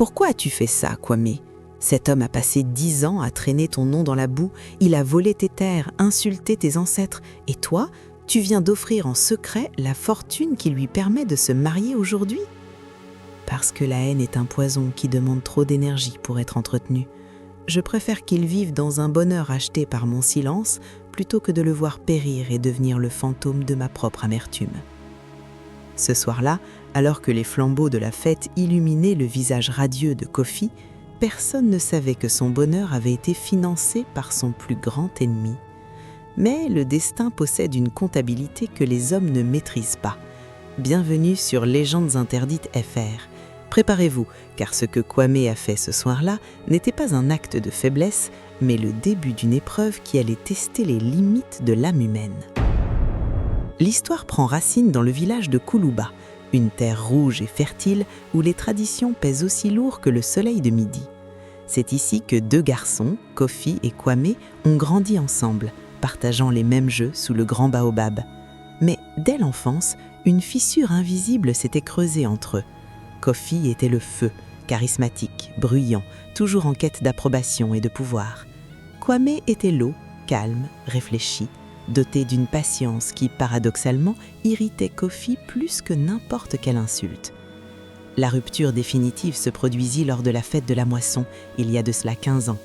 Pourquoi as-tu fait ça, Kwame? Cet homme a passé 10 ans à traîner ton nom dans la boue, il a volé tes terres, insulté tes ancêtres, et toi, tu viens d'offrir en secret la fortune qui lui permet de se marier aujourd'hui? Parce que la haine est un poison qui demande trop d'énergie pour être entretenu. Je préfère qu'il vive dans un bonheur acheté par mon silence plutôt que de le voir périr et devenir le fantôme de ma propre amertume. Ce soir-là, alors que les flambeaux de la fête illuminaient le visage radieux de Kofi, personne ne savait que son bonheur avait été financé par son plus grand ennemi. Mais le destin possède une comptabilité que les hommes ne maîtrisent pas. Bienvenue sur Légendes Interdites FR. Préparez-vous, car ce que Kwame a fait ce soir-là n'était pas un acte de faiblesse, mais le début d'une épreuve qui allait tester les limites de l'âme humaine. L'histoire prend racine dans le village de Kuluba, une terre rouge et fertile où les traditions pèsent aussi lourd que le soleil de midi. C'est ici que deux garçons, Kofi et Kwame, ont grandi ensemble, partageant les mêmes jeux sous le grand baobab. Mais dès l'enfance, une fissure invisible s'était creusée entre eux. Kofi était le feu, charismatique, bruyant, toujours en quête d'approbation et de pouvoir. Kwame était l'eau, calme, réfléchi, doté d'une patience qui, paradoxalement, irritait Kofi plus que n'importe quelle insulte. La rupture définitive se produisit lors de la fête de la moisson, il y a de cela 15 ans.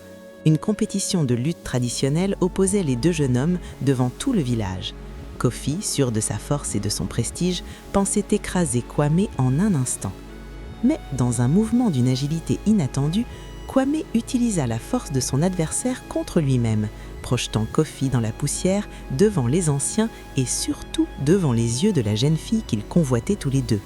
Une compétition de lutte traditionnelle opposait les deux jeunes hommes devant tout le village. Kofi, sûr de sa force et de son prestige, pensait écraser Kwame en un instant. Mais dans un mouvement d'une agilité inattendue, Kwame utilisa la force de son adversaire contre lui-même, projetant Kofi dans la poussière devant les anciens et surtout devant les yeux de la jeune fille qu'ils convoitaient tous les deux.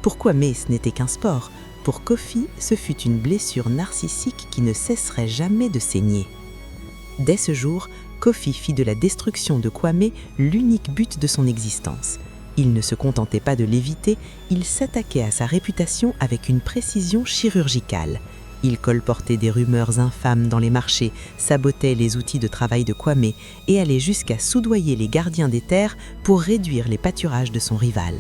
Pour Kwame, ce n'était qu'un sport. Pour Kofi, ce fut une blessure narcissique qui ne cesserait jamais de saigner. Dès ce jour, Kofi fit de la destruction de Kwame l'unique but de son existence. Il ne se contentait pas de l'éviter, il s'attaquait à sa réputation avec une précision chirurgicale. Il colportait des rumeurs infâmes dans les marchés, sabotait les outils de travail de Kwame et allait jusqu'à soudoyer les gardiens des terres pour réduire les pâturages de son rival.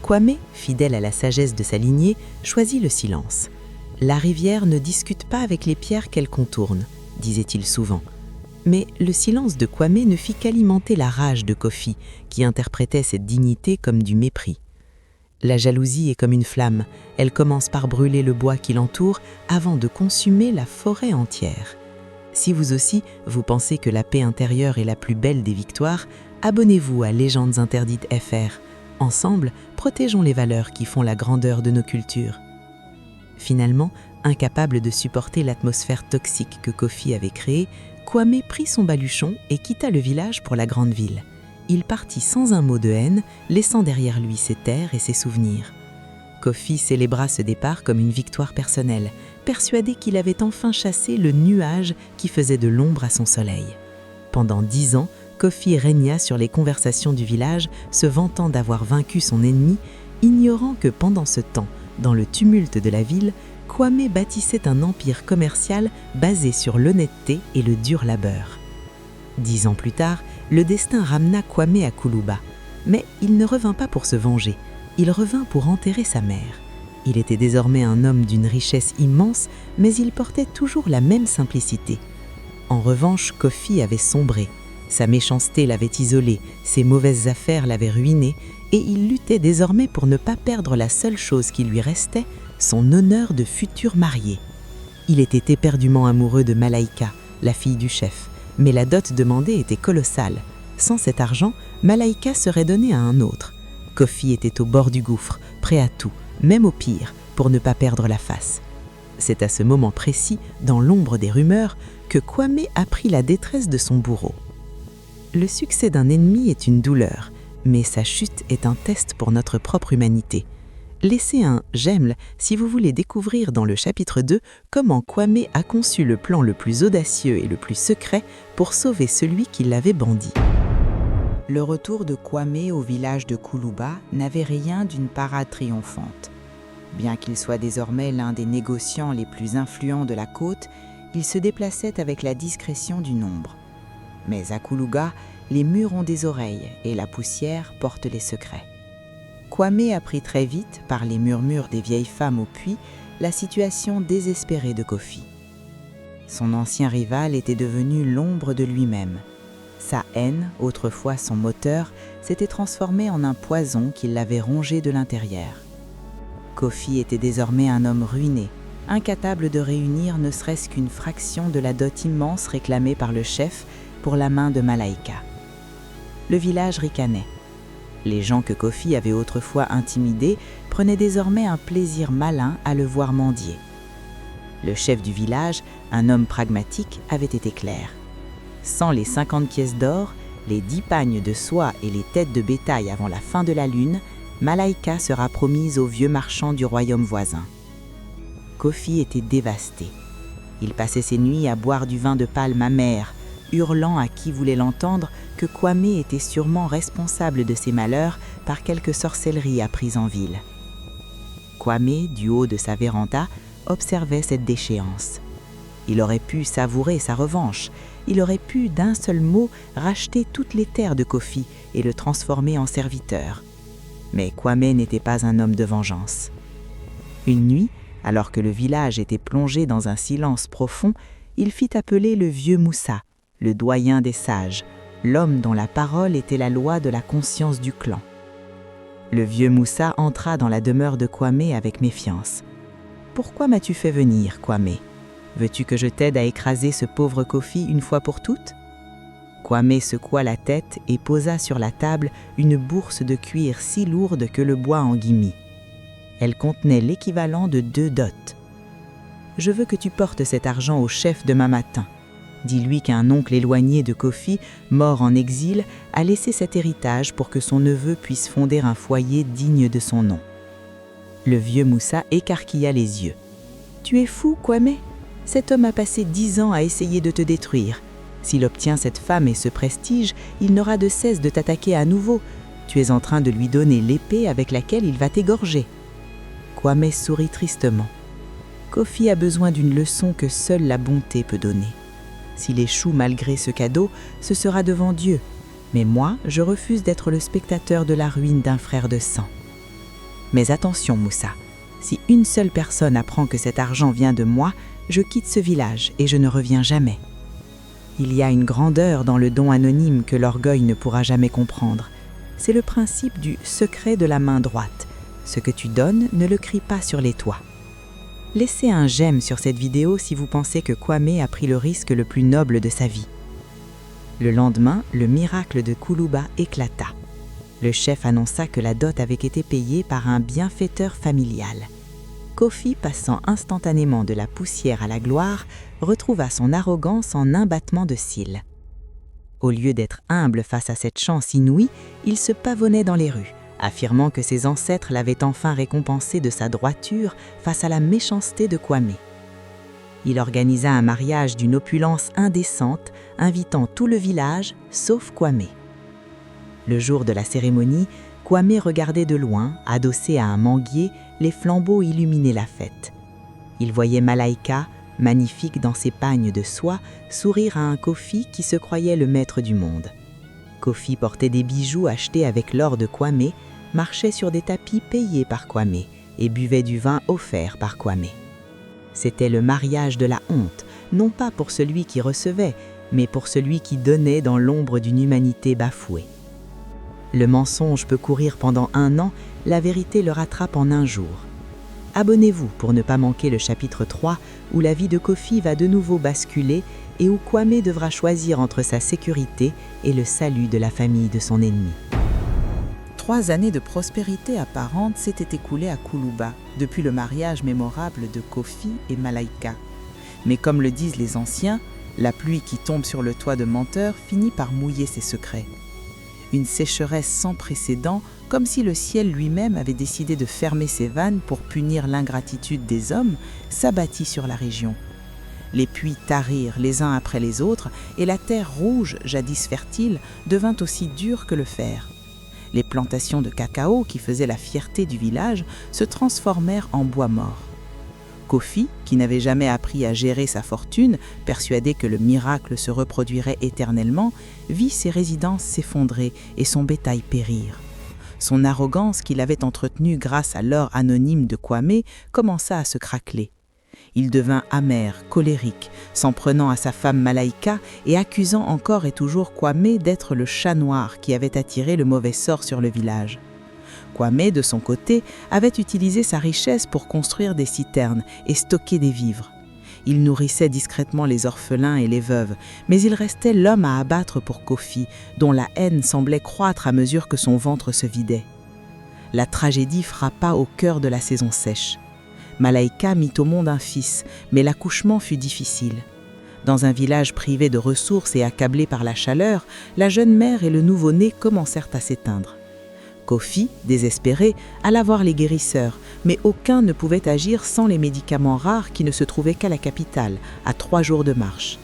Kwame, fidèle à la sagesse de sa lignée, choisit le silence. « La rivière ne discute pas avec les pierres qu'elle contourne », disait-il souvent. Mais le silence de Kwame ne fit qu'alimenter la rage de Kofi, qui interprétait cette dignité comme du mépris. La jalousie est comme une flamme, elle commence par brûler le bois qui l'entoure avant de consumer la forêt entière. Si vous aussi, vous pensez que la paix intérieure est la plus belle des victoires, abonnez-vous à Légendes Interdites FR. Ensemble, protégeons les valeurs qui font la grandeur de nos cultures. Finalement, incapable de supporter l'atmosphère toxique que Kofi avait créée, Kwame prit son baluchon et quitta le village pour la grande ville. Il partit sans un mot de haine, laissant derrière lui ses terres et ses souvenirs. Kofi célébra ce départ comme une victoire personnelle, persuadé qu'il avait enfin chassé le nuage qui faisait de l'ombre à son soleil. Pendant 10 ans, Kofi régna sur les conversations du village, se vantant d'avoir vaincu son ennemi, ignorant que pendant ce temps, dans le tumulte de la ville, Kwame bâtissait un empire commercial basé sur l'honnêteté et le dur labeur. 10 ans plus tard, le destin ramena Kwame à Kuluba. Mais il ne revint pas pour se venger, il revint pour enterrer sa mère. Il était désormais un homme d'une richesse immense, mais il portait toujours la même simplicité. En revanche, Kofi avait sombré. Sa méchanceté l'avait isolé, ses mauvaises affaires l'avaient ruiné, et il luttait désormais pour ne pas perdre la seule chose qui lui restait, son honneur de futur marié. Il était éperdument amoureux de Malaika, la fille du chef, mais la dot demandée était colossale. Sans cet argent, Malaika serait donnée à un autre. Kofi était au bord du gouffre, prêt à tout, même au pire, pour ne pas perdre la face. C'est à ce moment précis, dans l'ombre des rumeurs, que Kwame apprit la détresse de son bourreau. Le succès d'un ennemi est une douleur, mais sa chute est un test pour notre propre humanité. Laissez un « j'aime » si vous voulez découvrir dans le chapitre 2 comment Kwame a conçu le plan le plus audacieux et le plus secret pour sauver celui qui l'avait bandit. Le retour de Kwame au village de Kuluba n'avait rien d'une parade triomphante. Bien qu'il soit désormais l'un des négociants les plus influents de la côte, il se déplaçait avec la discrétion du nombre. Mais à Kuluba, les murs ont des oreilles et la poussière porte les secrets. Kwame apprit très vite, par les murmures des vieilles femmes au puits, la situation désespérée de Kofi. Son ancien rival était devenu l'ombre de lui-même. Sa haine, autrefois son moteur, s'était transformée en un poison qui l'avait rongé de l'intérieur. Kofi était désormais un homme ruiné, incapable de réunir ne serait-ce qu'une fraction de la dot immense réclamée par le chef pour la main de Malaïka. Le village ricanait. Les gens que Kofi avait autrefois intimidés prenaient désormais un plaisir malin à le voir mendier. Le chef du village, un homme pragmatique, avait été clair. Sans les 50 pièces d'or, les 10 pagnes de soie et les têtes de bétail avant la fin de la lune, Malaïka sera promise aux vieux marchands du royaume voisin. Kofi était dévasté. Il passait ses nuits à boire du vin de palme amer, hurlant à qui voulait l'entendre que Kwame était sûrement responsable de ses malheurs par quelque sorcellerie apprise en ville. Kwame, du haut de sa véranda, observait cette déchéance. Il aurait pu savourer sa revanche. Il aurait pu, d'un seul mot, racheter toutes les terres de Kofi et le transformer en serviteur. Mais Kwame n'était pas un homme de vengeance. Une nuit, alors que le village était plongé dans un silence profond, il fit appeler le vieux Moussa, le doyen des sages, l'homme dont la parole était la loi de la conscience du clan. Le vieux Moussa entra dans la demeure de Kwame avec méfiance. « Pourquoi m'as-tu fait venir, Kwame ? Veux-tu que je t'aide à écraser ce pauvre Kofi une fois pour toutes ?» Kwame secoua la tête et posa sur la table une bourse de cuir si lourde que le bois en guimit. Elle contenait l'équivalent de 2 dots. « Je veux que tu portes cet argent au chef demain matin. Dis-lui qu'un oncle éloigné de Kofi, mort en exil, a laissé cet héritage pour que son neveu puisse fonder un foyer digne de son nom. » Le vieux Moussa écarquilla les yeux. « Tu es fou, Kwame ? Cet homme a passé 10 ans à essayer de te détruire. S'il obtient cette femme et ce prestige, il n'aura de cesse de t'attaquer à nouveau. Tu es en train de lui donner l'épée avec laquelle il va t'égorger. » Kwame sourit tristement. Kofi a besoin d'une leçon que seule la bonté peut donner. S'il échoue malgré ce cadeau, ce sera devant Dieu. Mais moi, je refuse d'être le spectateur de la ruine d'un frère de sang. Mais attention, Moussa, si une seule personne apprend que cet argent vient de moi, je quitte ce village et je ne reviens jamais. Il y a une grandeur dans le don anonyme que l'orgueil ne pourra jamais comprendre. C'est le principe du secret de la main droite. Ce que tu donnes, ne le crie pas sur les toits. Laissez un j'aime sur cette vidéo si vous pensez que Kwame a pris le risque le plus noble de sa vie. Le lendemain, le miracle de Kuluba éclata. Le chef annonça que la dot avait été payée par un bienfaiteur familial. Kofi, passant instantanément de la poussière à la gloire, retrouva son arrogance en un battement de cils. Au lieu d'être humble face à cette chance inouïe, il se pavonnait dans les rues, affirmant que ses ancêtres l'avaient enfin récompensé de sa droiture face à la méchanceté de Kwame. Il organisa un mariage d'une opulence indécente, invitant tout le village, sauf Kwame. Le jour de la cérémonie, Kwame regardait de loin, adossé à un manguier, les flambeaux illuminer la fête. Il voyait Malaïka, magnifique dans ses pagnes de soie, sourire à un Kofi qui se croyait le maître du monde. Kofi portait des bijoux achetés avec l'or de Kwame, marchait sur des tapis payés par Kwame et buvait du vin offert par Kwame. C'était le mariage de la honte, non pas pour celui qui recevait, mais pour celui qui donnait dans l'ombre d'une humanité bafouée. Le mensonge peut courir pendant 1 an, la vérité le rattrape en 1 jour. Abonnez-vous pour ne pas manquer le chapitre 3 où la vie de Kofi va de nouveau basculer et où Kwame devra choisir entre sa sécurité et le salut de la famille de son ennemi. 3 années de prospérité apparente s'étaient écoulées à Kuluba depuis le mariage mémorable de Kofi et Malaïka. Mais comme le disent les anciens, la pluie qui tombe sur le toit de menteur finit par mouiller ses secrets. Une sécheresse sans précédent, comme si le ciel lui-même avait décidé de fermer ses vannes pour punir l'ingratitude des hommes, s'abattit sur la région. Les puits tarirent les uns après les autres et la terre rouge, jadis fertile, devint aussi dure que le fer. Les plantations de cacao qui faisaient la fierté du village se transformèrent en bois mort. Kofi, qui n'avait jamais appris à gérer sa fortune, persuadé que le miracle se reproduirait éternellement, vit ses résidences s'effondrer et son bétail périr. Son arrogance qu'il avait entretenue grâce à l'or anonyme de Kwame commença à se craqueler. Il devint amer, colérique, s'en prenant à sa femme Malaika et accusant encore et toujours Kwame d'être le chat noir qui avait attiré le mauvais sort sur le village. Kwame, de son côté, avait utilisé sa richesse pour construire des citernes et stocker des vivres. Il nourrissait discrètement les orphelins et les veuves, mais il restait l'homme à abattre pour Kofi, dont la haine semblait croître à mesure que son ventre se vidait. La tragédie frappa au cœur de la saison sèche. Malaika mit au monde un fils, mais l'accouchement fut difficile. Dans un village privé de ressources et accablé par la chaleur, la jeune mère et le nouveau-né commencèrent à s'éteindre. Kofi, désespéré, alla voir les guérisseurs, mais aucun ne pouvait agir sans les médicaments rares qui ne se trouvaient qu'à la capitale, à 3 jours de marche.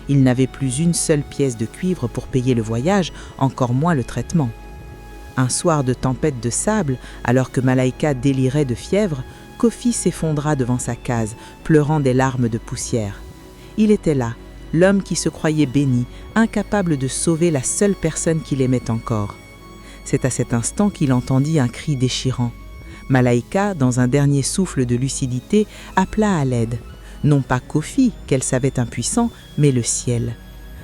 Il n'avait plus une seule pièce de cuivre pour payer le voyage, encore moins le traitement. Un soir de tempête de sable, alors que Malaika délirait de fièvre, Kofi s'effondra devant sa case, pleurant des larmes de poussière. Il était là, l'homme qui se croyait béni, incapable de sauver la seule personne qu'il aimait encore. C'est à cet instant qu'il entendit un cri déchirant. Malaika, dans un dernier souffle de lucidité, appela à l'aide. Non pas Kofi, qu'elle savait impuissant, mais le ciel.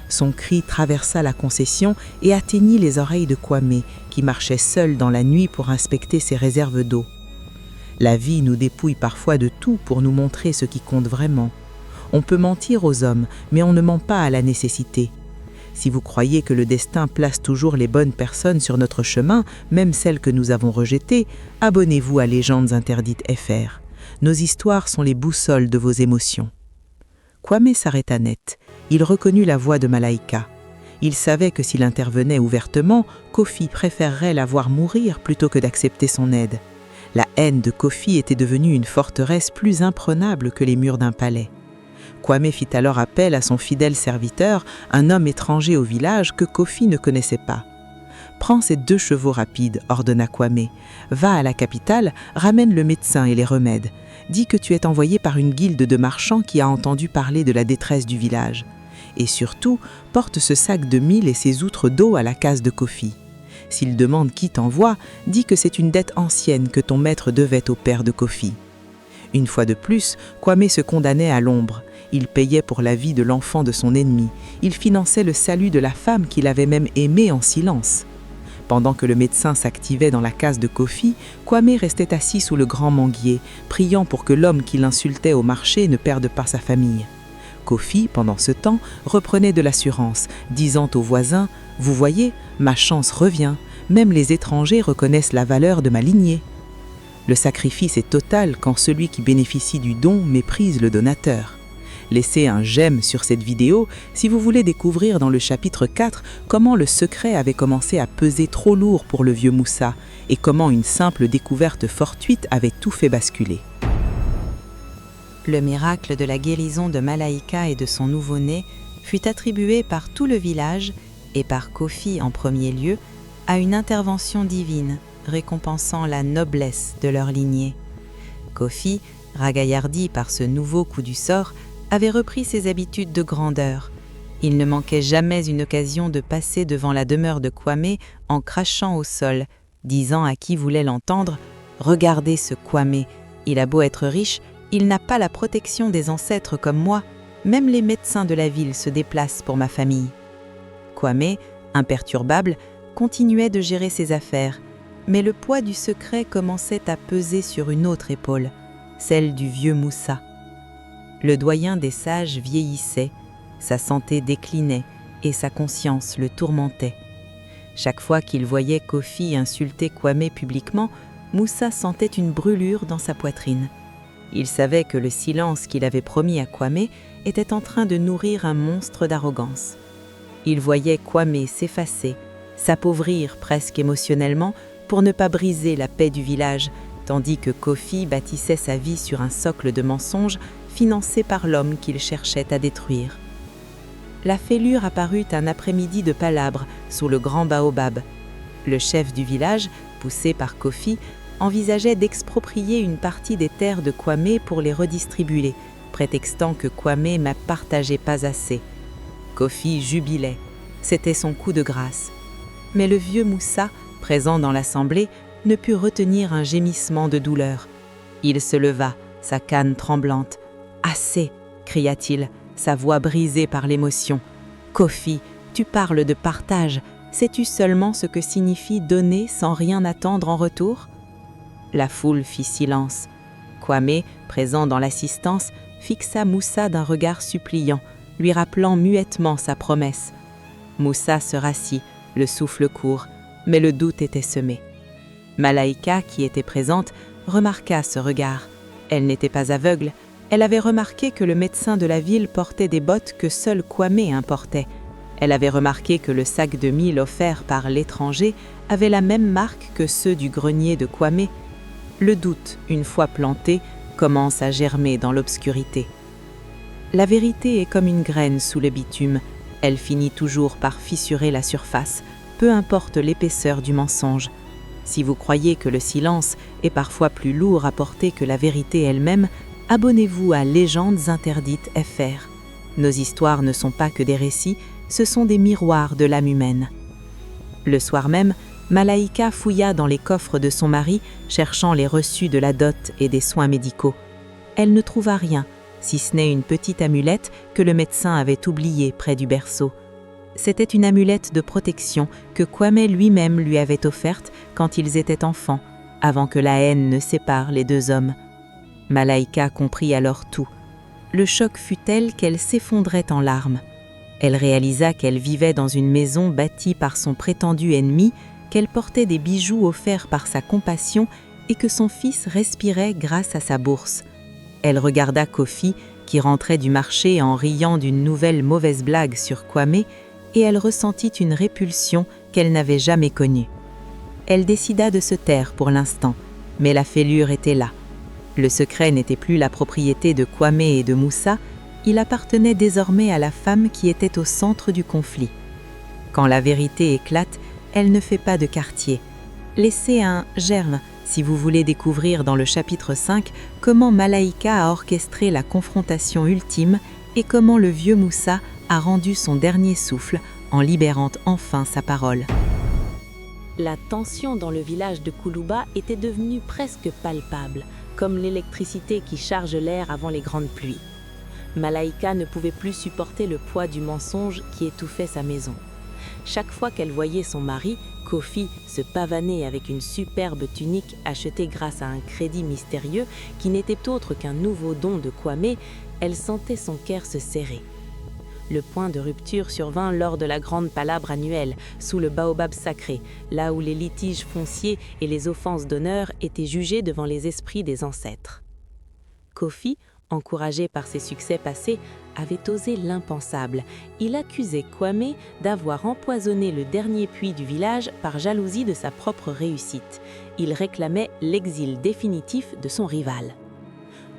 Son cri traversa la concession et atteignit les oreilles de Kwame, qui marchait seul dans la nuit pour inspecter ses réserves d'eau. La vie nous dépouille parfois de tout pour nous montrer ce qui compte vraiment. On peut mentir aux hommes, mais on ne ment pas à la nécessité. Si vous croyez que le destin place toujours les bonnes personnes sur notre chemin, même celles que nous avons rejetées, abonnez-vous à Légendes Interdites FR. Nos histoires sont les boussoles de vos émotions. Kwame s'arrêta net. Il reconnut la voix de Malaika. Il savait que s'il intervenait ouvertement, Kofi préférerait la voir mourir plutôt que d'accepter son aide. La haine de Kofi était devenue une forteresse plus imprenable que les murs d'un palais. Kwame fit alors appel à son fidèle serviteur, un homme étranger au village que Kofi ne connaissait pas. « Prends ces 2 chevaux rapides, ordonna Kwame. Va à la capitale, ramène le médecin et les remèdes. Dis que tu es envoyé par une guilde de marchands qui a entendu parler de la détresse du village. Et surtout, porte ce sac de mil et ces outres d'eau à la case de Kofi. S'il demande qui t'envoie, dis que c'est une dette ancienne que ton maître devait au père de Kofi. » Une fois de plus, Kwame se condamnait à l'ombre. Il payait pour la vie de l'enfant de son ennemi. Il finançait le salut de la femme qu'il avait même aimée en silence. Pendant que le médecin s'activait dans la case de Kofi, Kwame restait assis sous le grand manguier, priant pour que l'homme qui l'insultait au marché ne perde pas sa famille. Kofi, pendant ce temps, reprenait de l'assurance, disant aux voisins « Vous voyez, ma chance revient, même les étrangers reconnaissent la valeur de ma lignée. » Le sacrifice est total quand celui qui bénéficie du don méprise le donateur. Laissez un j'aime sur cette vidéo si vous voulez découvrir dans le chapitre 4 comment le secret avait commencé à peser trop lourd pour le vieux Moussa et comment une simple découverte fortuite avait tout fait basculer. Le miracle de la guérison de Malaika et de son nouveau-né fut attribué par tout le village et par Kofi en premier lieu à une intervention divine récompensant la noblesse de leur lignée. Kofi, ragaillardi par ce nouveau coup du sort, avait repris ses habitudes de grandeur. Il ne manquait jamais une occasion de passer devant la demeure de Kwame en crachant au sol, disant à qui voulait l'entendre « Regardez ce Kwame, il a beau être riche, il n'a pas la protection des ancêtres comme moi, même les médecins de la ville se déplacent pour ma famille. » Kwame, imperturbable, continuait de gérer ses affaires, mais le poids du secret commençait à peser sur une autre épaule, celle du vieux Moussa. Le doyen des sages vieillissait, sa santé déclinait et sa conscience le tourmentait. Chaque fois qu'il voyait Kofi insulter Kwame publiquement, Moussa sentait une brûlure dans sa poitrine. Il savait que le silence qu'il avait promis à Kwame était en train de nourrir un monstre d'arrogance. Il voyait Kwame s'effacer, s'appauvrir presque émotionnellement pour ne pas briser la paix du village, tandis que Kofi bâtissait sa vie sur un socle de mensonges financé par l'homme qu'il cherchait à détruire. La fêlure apparut un après-midi de palabres sous le grand baobab. Le chef du village, poussé par Kofi, envisageait d'exproprier une partie des terres de Kwame pour les redistribuer, prétextant que Kwame ne partageait pas assez. Kofi jubilait. C'était son coup de grâce. Mais le vieux Moussa, présent dans l'assemblée, ne put retenir un gémissement de douleur. Il se leva, sa canne tremblante. « Assez !» cria-t-il, sa voix brisée par l'émotion. « Kofi, tu parles de partage. Sais-tu seulement ce que signifie donner sans rien attendre en retour ?» La foule fit silence. Kwame, présent dans l'assistance, fixa Moussa d'un regard suppliant, lui rappelant muettement sa promesse. Moussa se rassit, le souffle court, mais le doute était semé. Malaïka, qui était présente, remarqua ce regard. Elle n'était pas aveugle, elle avait remarqué que le médecin de la ville portait des bottes que seul Kwame importait. Elle avait remarqué que le sac de mil offert par l'étranger avait la même marque que ceux du grenier de Kwame. Le doute, une fois planté, commence à germer dans l'obscurité. La vérité est comme une graine sous le bitume, elle finit toujours par fissurer la surface, peu importe l'épaisseur du mensonge. Si vous croyez que le silence est parfois plus lourd à porter que la vérité elle-même, abonnez-vous à Légendes interdites FR. Nos histoires ne sont pas que des récits, ce sont des miroirs de l'âme humaine. Le soir même, Malaïka fouilla dans les coffres de son mari, cherchant les reçus de la dot et des soins médicaux. Elle ne trouva rien, si ce n'est une petite amulette que le médecin avait oubliée près du berceau. C'était une amulette de protection que Kwame lui-même lui avait offerte quand ils étaient enfants, avant que la haine ne sépare les deux hommes. Malaïka comprit alors tout. Le choc fut tel qu'elle s'effondrait en larmes. Elle réalisa qu'elle vivait dans une maison bâtie par son prétendu ennemi, qu'elle portait des bijoux offerts par sa compassion et que son fils respirait grâce à sa bourse. Elle regarda Kofi, qui rentrait du marché en riant d'une nouvelle mauvaise blague sur Kwame, et elle ressentit une répulsion qu'elle n'avait jamais connue. Elle décida de se taire pour l'instant, mais la fêlure était là. Le secret n'était plus la propriété de Kwame et de Moussa, il appartenait désormais à la femme qui était au centre du conflit. Quand la vérité éclate, elle ne fait pas de quartier. Laissez un germe si vous voulez découvrir dans le chapitre 5 comment Malaïka a orchestré la confrontation ultime et comment le vieux Moussa a rendu son dernier souffle en libérant enfin sa parole. La tension dans le village de Koulouba était devenue presque palpable, comme l'électricité qui charge l'air avant les grandes pluies. Malaïka ne pouvait plus supporter le poids du mensonge qui étouffait sa maison. Chaque fois qu'elle voyait son mari, Kofi, se pavaner avec une superbe tunique achetée grâce à un crédit mystérieux qui n'était autre qu'un nouveau don de Kwame, elle sentait son cœur se serrer. Le point de rupture survint lors de la grande palabre annuelle, sous le baobab sacré, là où les litiges fonciers et les offenses d'honneur étaient jugés devant les esprits des ancêtres. Kofi, encouragé par ses succès passés, avait osé l'impensable. Il accusait Kwame d'avoir empoisonné le dernier puits du village par jalousie de sa propre réussite. Il réclamait l'exil définitif de son rival.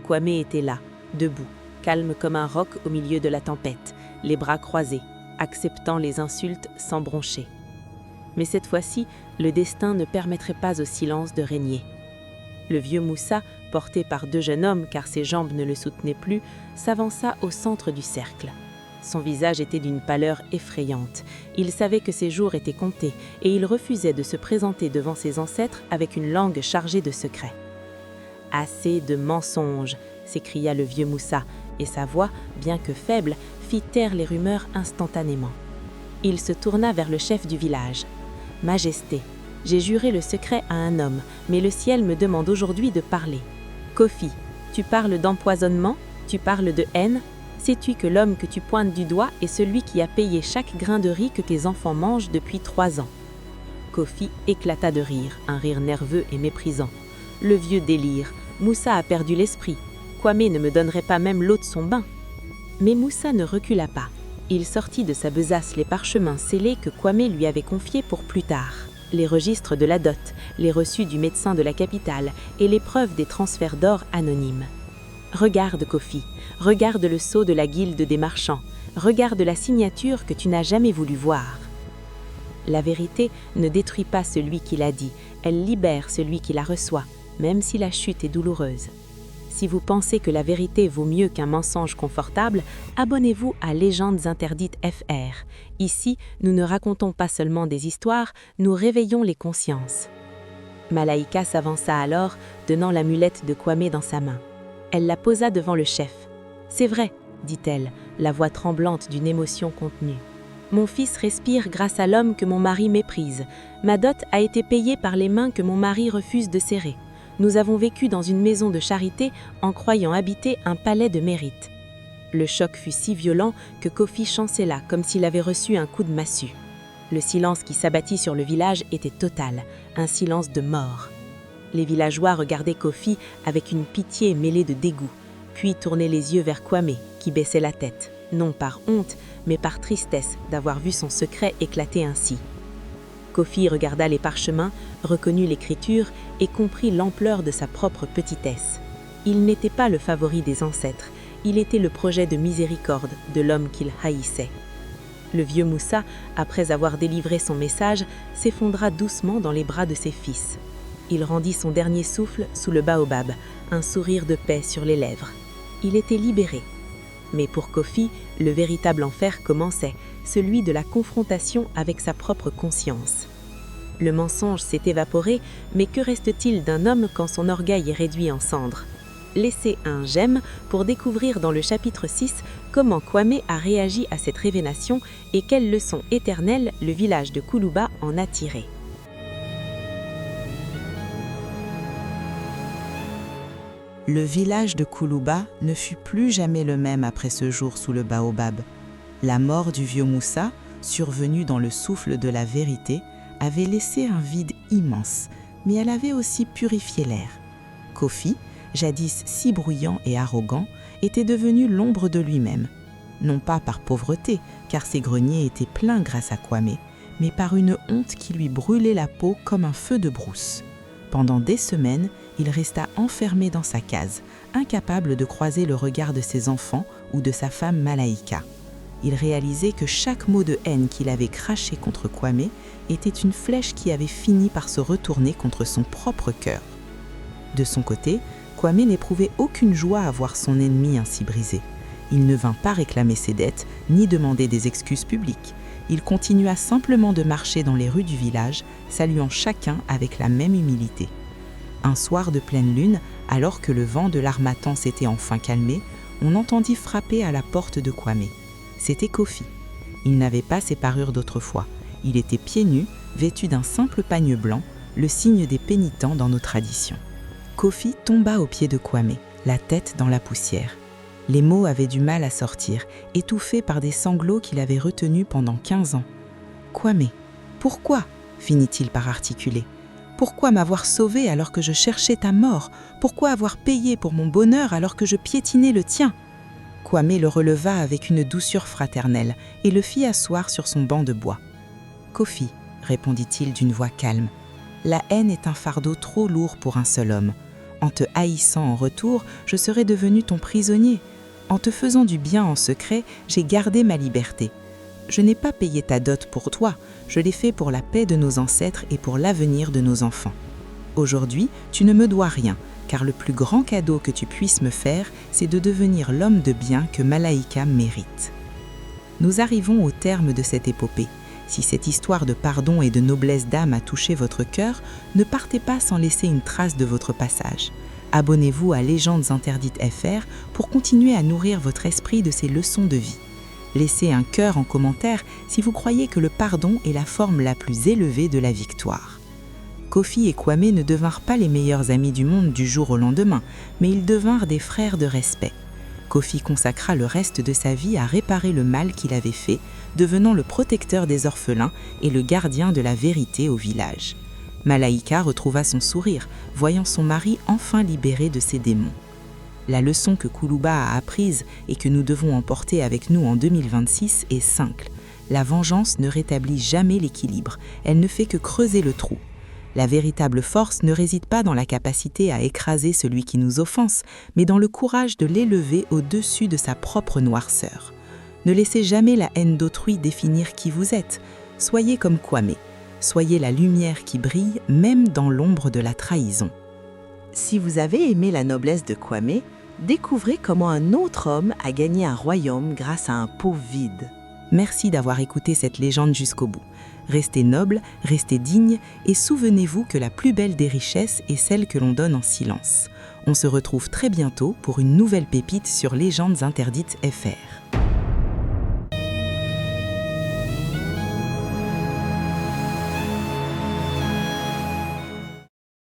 Kwame était là, debout, calme comme un roc au milieu de la tempête, les bras croisés, acceptant les insultes sans broncher. Mais cette fois-ci, le destin ne permettrait pas au silence de régner. Le vieux Moussa, porté par deux jeunes hommes car ses jambes ne le soutenaient plus, s'avança au centre du cercle. Son visage était d'une pâleur effrayante. Il savait que ses jours étaient comptés et il refusait de se présenter devant ses ancêtres avec une langue chargée de secrets. « Assez de mensonges !» s'écria le vieux Moussa, et sa voix, bien que faible, fit taire les rumeurs instantanément. Il se tourna vers le chef du village. « Majesté, j'ai juré le secret à un homme, mais le ciel me demande aujourd'hui de parler. Kofi, tu parles d'empoisonnement, tu parles de haine. Sais-tu que l'homme que tu pointes du doigt est celui qui a payé chaque grain de riz que tes enfants mangent depuis 3 ans ?» Kofi éclata de rire, un rire nerveux et méprisant. « Le vieux délire, Moussa a perdu l'esprit. Kwame ne me donnerait pas même l'eau de son bain. » Mais Moussa ne recula pas. Il sortit de sa besace les parchemins scellés que Kwame lui avait confiés pour plus tard. Les registres de la dot, les reçus du médecin de la capitale et les preuves des transferts d'or anonymes. « Regarde, Kofi, regarde le sceau de la guilde des marchands, regarde la signature que tu n'as jamais voulu voir. » La vérité ne détruit pas celui qui l'a dit, elle libère celui qui la reçoit, même si la chute est douloureuse. Si vous pensez que la vérité vaut mieux qu'un mensonge confortable, abonnez-vous à Légendes Interdites FR. Ici, nous ne racontons pas seulement des histoires, nous réveillons les consciences. Malaïka s'avança alors, tenant l'amulette de Kwame dans sa main. Elle la posa devant le chef. « C'est vrai, » dit-elle, la voix tremblante d'une émotion contenue. « Mon fils respire grâce à l'homme que mon mari méprise. Ma dot a été payée par les mains que mon mari refuse de serrer. Nous avons vécu dans une maison de charité en croyant habiter un palais de mérite. » Le choc fut si violent que Kofi chancela comme s'il avait reçu un coup de massue. Le silence qui s'abattit sur le village était total, un silence de mort. Les villageois regardaient Kofi avec une pitié mêlée de dégoût, puis tournaient les yeux vers Kwame, qui baissait la tête, non par honte, mais par tristesse d'avoir vu son secret éclater ainsi. Kofi regarda les parchemins, reconnut l'écriture et comprit l'ampleur de sa propre petitesse. Il n'était pas le favori des ancêtres, il était le projet de miséricorde de l'homme qu'il haïssait. Le vieux Moussa, après avoir délivré son message, s'effondra doucement dans les bras de ses fils. Il rendit son dernier souffle sous le baobab, un sourire de paix sur les lèvres. Il était libéré. Mais pour Kofi, le véritable enfer commençait, celui de la confrontation avec sa propre conscience. Le mensonge s'est évaporé, mais que reste-t-il d'un homme quand son orgueil est réduit en cendres ? Laissez un j'aime pour découvrir dans le chapitre 6 comment Kwame a réagi à cette révélation et quelles leçons éternelles le village de Kuluba en a tiré. Le village de Kuluba ne fut plus jamais le même après ce jour sous le baobab. La mort du vieux Moussa, survenue dans le souffle de la vérité, avait laissé un vide immense, mais elle avait aussi purifié l'air. Kofi, jadis si bruyant et arrogant, était devenu l'ombre de lui-même. Non pas par pauvreté, car ses greniers étaient pleins grâce à Kwame, mais par une honte qui lui brûlait la peau comme un feu de brousse. Pendant des semaines, il resta enfermé dans sa case, incapable de croiser le regard de ses enfants ou de sa femme Malaïka. Il réalisait que chaque mot de haine qu'il avait craché contre Kwame était une flèche qui avait fini par se retourner contre son propre cœur. De son côté, Kwame n'éprouvait aucune joie à voir son ennemi ainsi brisé. Il ne vint pas réclamer ses dettes, ni demander des excuses publiques. Il continua simplement de marcher dans les rues du village, saluant chacun avec la même humilité. Un soir de pleine lune, alors que le vent de l'harmattan s'était enfin calmé, on entendit frapper à la porte de Kwame. C'était Kofi. Il n'avait pas ses parures d'autrefois. Il était pieds nus, vêtu d'un simple pagne blanc, le signe des pénitents dans nos traditions. Kofi tomba aux pieds de Kwame, la tête dans la poussière. Les mots avaient du mal à sortir, étouffés par des sanglots qu'il avait retenus pendant 15 ans. « Kwame, pourquoi ?» finit-il par articuler. « Pourquoi m'avoir sauvé alors que je cherchais ta mort ? Pourquoi avoir payé pour mon bonheur alors que je piétinais le tien ?» Kwame le releva avec une douceur fraternelle et le fit asseoir sur son banc de bois. « Kofi, » répondit-il d'une voix calme, « la haine est un fardeau trop lourd pour un seul homme. En te haïssant en retour, je serais devenu ton prisonnier. En te faisant du bien en secret, j'ai gardé ma liberté. Je n'ai pas payé ta dot pour toi, je l'ai fait pour la paix de nos ancêtres et pour l'avenir de nos enfants. Aujourd'hui, tu ne me dois rien, car le plus grand cadeau que tu puisses me faire, c'est de devenir l'homme de bien que Malaïka mérite. » Nous arrivons au terme de cette épopée. Si cette histoire de pardon et de noblesse d'âme a touché votre cœur, ne partez pas sans laisser une trace de votre passage. Abonnez-vous à Légendes Interdites FR pour continuer à nourrir votre esprit de ces leçons de vie. Laissez un cœur en commentaire si vous croyez que le pardon est la forme la plus élevée de la victoire. Kofi et Kwame ne devinrent pas les meilleurs amis du monde du jour au lendemain, mais ils devinrent des frères de respect. Kofi consacra le reste de sa vie à réparer le mal qu'il avait fait, devenant le protecteur des orphelins et le gardien de la vérité au village. Malaïka retrouva son sourire, voyant son mari enfin libéré de ses démons. La leçon que Kuluba a apprise et que nous devons emporter avec nous en 2026 est simple. La vengeance ne rétablit jamais l'équilibre, elle ne fait que creuser le trou. La véritable force ne réside pas dans la capacité à écraser celui qui nous offense, mais dans le courage de l'élever au-dessus de sa propre noirceur. Ne laissez jamais la haine d'autrui définir qui vous êtes. Soyez comme Kwame. Soyez la lumière qui brille même dans l'ombre de la trahison. Si vous avez aimé la noblesse de Kwame, découvrez comment un autre homme a gagné un royaume grâce à un pot vide. Merci d'avoir écouté cette légende jusqu'au bout. Restez noble, restez digne et souvenez-vous que la plus belle des richesses est celle que l'on donne en silence. On se retrouve très bientôt pour une nouvelle pépite sur Légendes interdites FR.